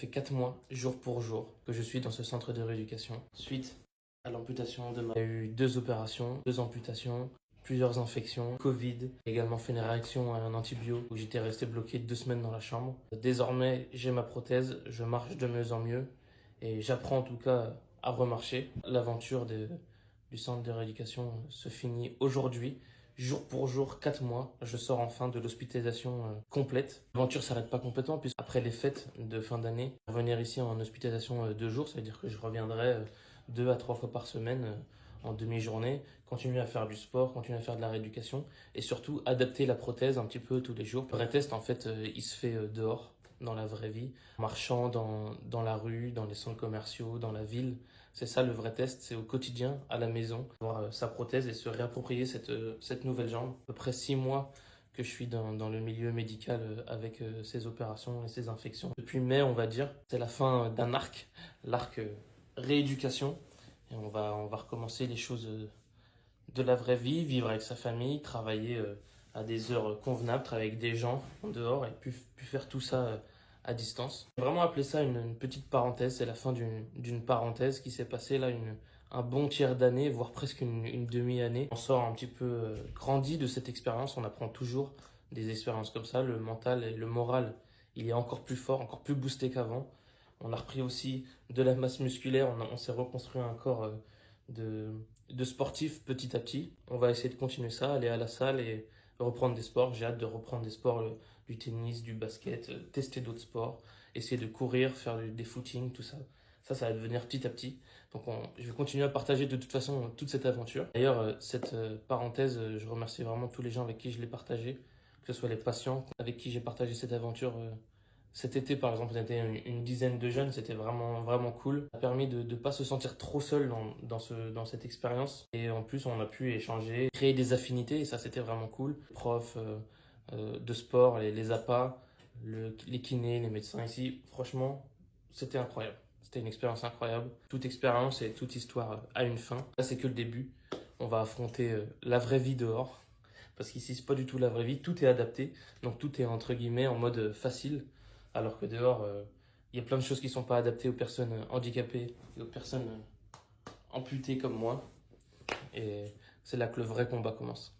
fait 4 mois, jour pour jour, que je suis dans ce centre de rééducation. Suite à l'amputation de ma... Il y a eu 2 opérations, 2 amputations, plusieurs infections, Covid, j'ai également fait une réaction à un antibio où j'étais resté bloqué 2 semaines dans la chambre. Désormais, j'ai ma prothèse, je marche de mieux en mieux et j'apprends en tout cas à remarcher. L'aventure du centre de rééducation se finit aujourd'hui. Jour pour jour, 4 mois, je sors enfin de l'hospitalisation complète. L'aventure s'arrête pas complètement puisque après les fêtes de fin d'année, revenir ici en hospitalisation 2 jours, ça veut dire que je reviendrai 2 à 3 fois par semaine en demi-journée, continuer à faire du sport, continuer à faire de la rééducation et surtout adapter la prothèse un petit peu tous les jours. Le vrai test en fait, il se fait dehors, dans la vraie vie, en marchant dans la rue, dans les centres commerciaux, dans la ville. C'est ça le vrai test, c'est au quotidien, à la maison, voir sa prothèse et se réapproprier cette nouvelle jambe. À peu près 6 mois que je suis dans le milieu médical avec ces opérations et ces infections. Depuis mai, on va dire, c'est la fin d'un arc, l'arc rééducation. Et on va recommencer les choses de la vraie vie, vivre avec sa famille, travailler à des heures convenables, travailler avec des gens en dehors et puis faire tout ça à distance. J'ai vraiment appelé ça une petite parenthèse, c'est la fin d'une parenthèse qui s'est passée là, un bon tiers d'année, voire presque une demi-année. On sort un petit peu grandi de cette expérience, on apprend toujours des expériences comme ça, le mental et le moral, il est encore plus fort, encore plus boosté qu'avant. On a repris aussi de la masse musculaire, on s'est reconstruit un corps de sportif petit à petit. On va essayer de continuer ça, aller à la salle et reprendre des sports. J'ai hâte de reprendre des sports, du tennis, du basket, tester d'autres sports, essayer de courir, faire des footings, tout ça. Ça va devenir petit à petit. Donc je vais continuer à partager de toute façon toute cette aventure. D'ailleurs, cette parenthèse, je remercie vraiment tous les gens avec qui je l'ai partagé, que ce soit les patients avec qui j'ai partagé cette aventure. Cet été, par exemple, on était une dizaine de jeunes, c'était vraiment cool. Ça a permis de ne pas se sentir trop seul dans cette expérience. Et en plus, on a pu échanger, créer des affinités, et ça, c'était vraiment cool. Les profs de sport, les APA, les kinés, les médecins ici, franchement, c'était incroyable. C'était une expérience incroyable. Toute expérience et toute histoire a une fin. Là, c'est que le début. On va affronter la vraie vie dehors. Parce qu'ici, c'est pas du tout la vraie vie. Tout est adapté. Donc, tout est entre guillemets en mode facile. Alors que dehors, il y a plein de choses qui sont pas adaptées aux personnes handicapées et aux personnes amputées comme moi. Et c'est là que le vrai combat commence.